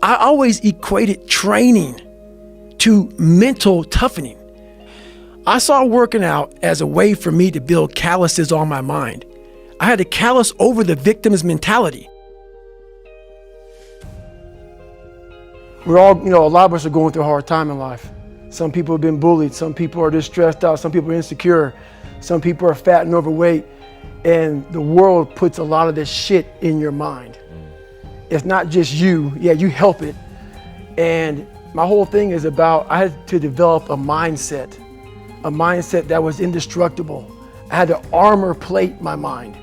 I always equated training to mental toughening. I saw working out as a way for me to build calluses on my mind. I had to callus over the victim's mentality. We're all, a lot of us are going through a hard time in life. Some people have been bullied. Some people are just stressed out. Some people are insecure. Some people are fat and overweight. And the world puts a lot of this shit in your mind. It's not just you. Yeah, you help it. And my whole thing is about, I had to develop a mindset that was indestructible. I had to armor plate my mind.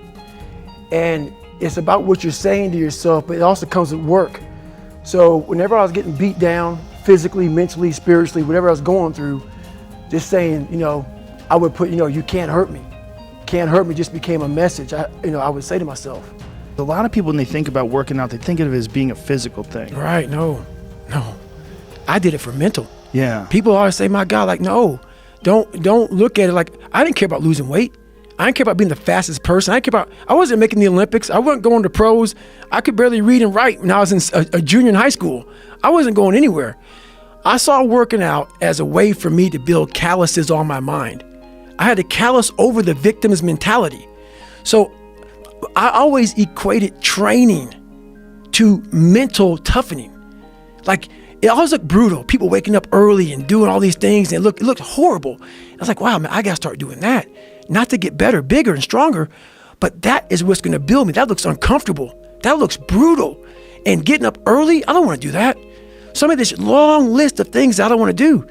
And it's about what you're saying to yourself, but it also comes with work. So whenever I was getting beat down, physically, mentally, spiritually, whatever I was going through, just saying, I would put, you can't hurt me. Can't hurt me just became a message. I would say to myself. A lot of people, when they think about working out, they think of it as being a physical thing. Right, no. I did it for mental. Yeah. People always say, my God, like, no, don't look at it like, I didn't care about losing weight. I didn't care about being the fastest person. I wasn't making the Olympics. I wasn't going to pros. I could barely read and write when I was in a junior in high school. I wasn't going anywhere. I saw working out as a way for me to build calluses on my mind. I had to callus over the victim's mentality. So I always equated training to mental toughening. Like, it always looked brutal. People waking up early and doing all these things, and it looked horrible. I was like, wow, man, I gotta start doing that. Not to get better, bigger, and stronger, but that is what's gonna build me. That looks uncomfortable. That looks brutal. And getting up early, I don't wanna do that. So I made this long list of things that I don't wanna do.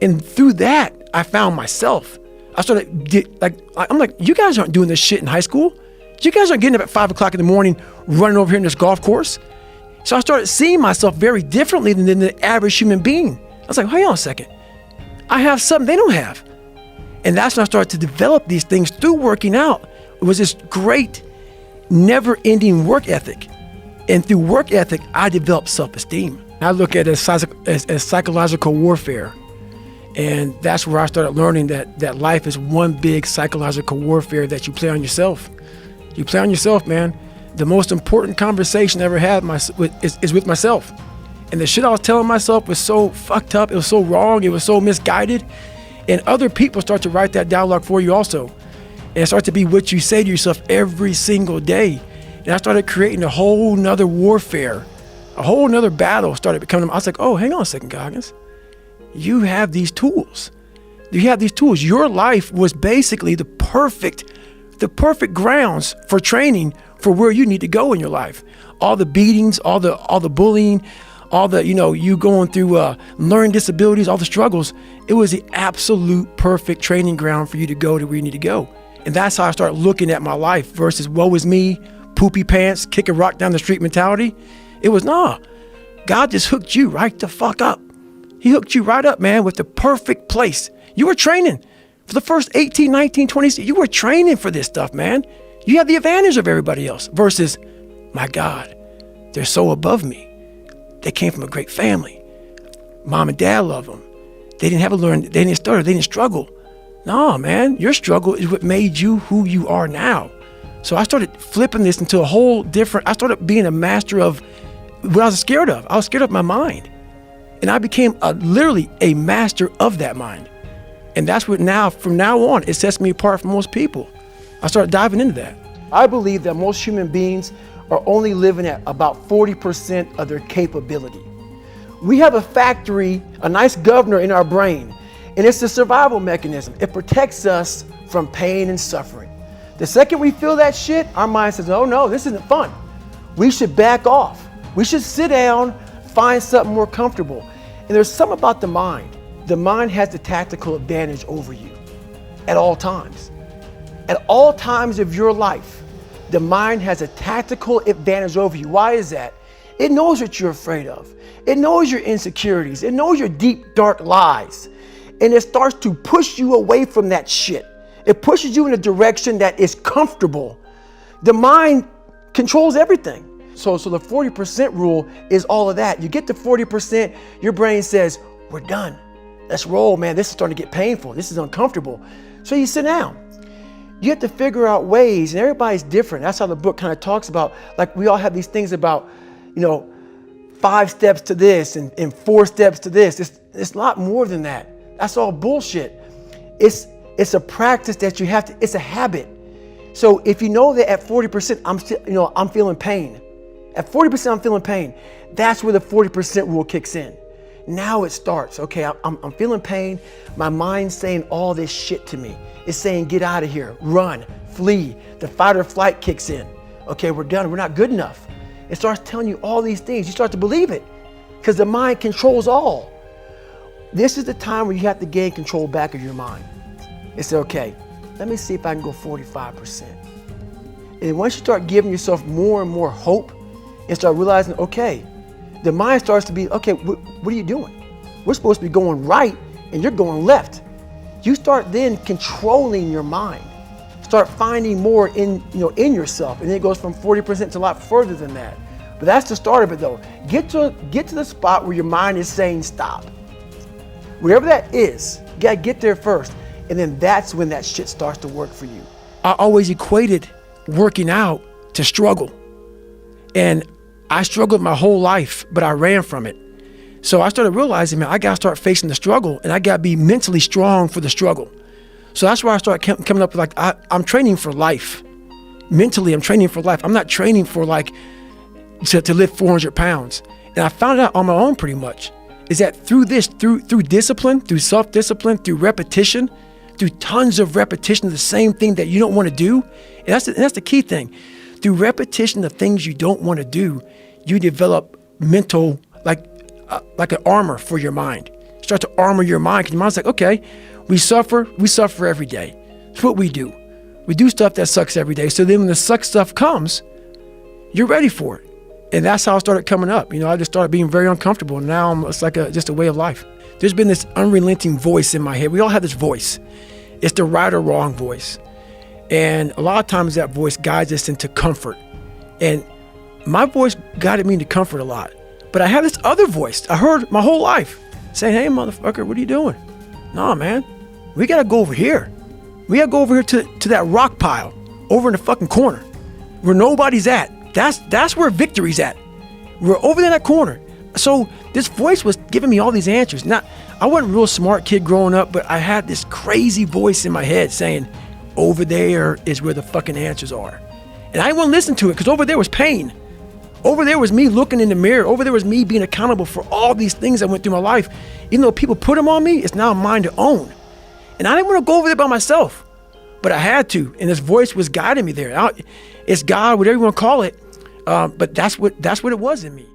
And through that, I found myself. I started, I'm like, you guys aren't doing this shit in high school. You guys aren't getting up at 5 o'clock in the morning, running over here in this golf course. So I started seeing myself very differently than the average human being. I was like, hang on a second. I have something they don't have. And that's when I started to develop these things through working out. It was this great, never-ending work ethic. And through work ethic, I developed self-esteem. I look at it as psychological warfare. And that's where I started learning that life is one big psychological warfare that you play on yourself. You play on yourself, man. The most important conversation I ever had is with myself. And the shit I was telling myself was so fucked up. It was so wrong. It was so misguided. And other people start to write that dialogue for you also. And it starts to be what you say to yourself every single day. And I started creating a whole nother warfare. A whole nother battle started becoming. I was like, oh, hang on a second, Goggins. You have these tools. You have these tools. Your life was basically the perfect grounds for training for where you need to go in your life. All the beatings, all the bullying, all the, you going through learning disabilities, all the struggles. It was the absolute perfect training ground for you to go to where you need to go. And that's how I started looking at my life versus woe is me, poopy pants, kick a rock down the street mentality. It was, nah, God just hooked you right the fuck up. He hooked you right up, man, with the perfect place. You were training for the first 18, 19, 20, you were training for this stuff, man. You have the advantage of everybody else versus, my God, they're so above me. They came from a great family. Mom and dad love them. They didn't have to learn, they didn't stutter, they didn't struggle. No, man, your struggle is what made you who you are now. So I started flipping this into a whole different, I started being a master of what I was scared of. I was scared of my mind. And I became literally a master of that mind. And that's what from now on, it sets me apart from most people. I started diving into that. I believe that most human beings are only living at about 40% of their capability. We have a factory, a nice governor in our brain, and it's the survival mechanism. It protects us from pain and suffering. The second we feel that shit, our mind says, oh no, this isn't fun. We should back off. We should sit down, find something more comfortable. And there's something about the mind. The mind has the tactical advantage over you at all times. At all times of your life, the mind has a tactical advantage over you. Why is that? It knows what you're afraid of. It knows your insecurities. It knows your deep, dark lies. And it starts to push you away from that shit. It pushes you in a direction that is comfortable. The mind controls everything. So the 40% rule is all of that. You get to 40%, your brain says, we're done. Let's roll, man. This is starting to get painful. This is uncomfortable. So you sit down. You have to figure out ways, and everybody's different. That's how the book kind of talks about, like we all have these things about, 5 steps to this and 4 steps to this. It's a lot more than that. That's all bullshit. It's a practice that you have to, it's a habit. So if you know that at 40%, I'm feeling pain. At 40%, I'm feeling pain. That's where the 40% rule kicks in. Now it starts. Okay, I'm feeling pain. My mind's saying all this shit to me. It's saying, get out of here, run, flee. The fight or flight kicks in. Okay, we're done. We're not good enough. It starts telling you all these things. You start to believe it because the mind controls all. This is the time where you have to gain control back of your mind. It's okay, let me see if I can go 45%. And once you start giving yourself more and more hope and start realizing, okay, the mind starts to be, okay, what are you doing? We're supposed to be going right and you're going left. You start then controlling your mind. Start finding more in yourself, and then it goes from 40% to a lot further than that. But that's the start of it though. Get to the spot where your mind is saying stop. Wherever that is, you gotta get there first. And then that's when that shit starts to work for you. I always equated working out to struggle. And I struggled my whole life, but I ran from it. So I started realizing, man, I gotta start facing the struggle and I gotta be mentally strong for the struggle. So that's why I started coming up with like, I'm training for life. Mentally, I'm training for life. I'm not training for like, to lift 400 pounds. And I found out on my own pretty much, is that through discipline, through self-discipline, through repetition, through tons of repetition of the same thing that you don't want to do. And that's the key thing. Through repetition of things you don't want to do, you develop mental, like an armor for your mind. You start to armor your mind because your mind's like, okay, we suffer every day. It's what we do. We do stuff that sucks every day. So then when the suck stuff comes, you're ready for it. And that's how I started coming up. I just started being very uncomfortable. And now it's like just a way of life. There's been this unrelenting voice in my head. We all have this voice. It's the right or wrong voice. And a lot of times that voice guides us into comfort. And my voice guided me into comfort a lot. But I have this other voice I heard my whole life saying, hey, motherfucker, what are you doing? No, man, we got to go over here. We got to go over here to that rock pile over in the fucking corner where nobody's at. That's where victory's at. We're over there in that corner. So this voice was giving me all these answers. Now, I wasn't a real smart kid growing up, but I had this crazy voice in my head saying, over there is where the fucking answers are. And I didn't want to listen to it because over there was pain. Over there was me looking in the mirror. Over there was me being accountable for all these things that went through my life. Even though people put them on me, it's now mine to own. And I didn't want to go over there by myself, but I had to. And this voice was guiding me there. It's God, whatever you want to call it. But that's what it was in me.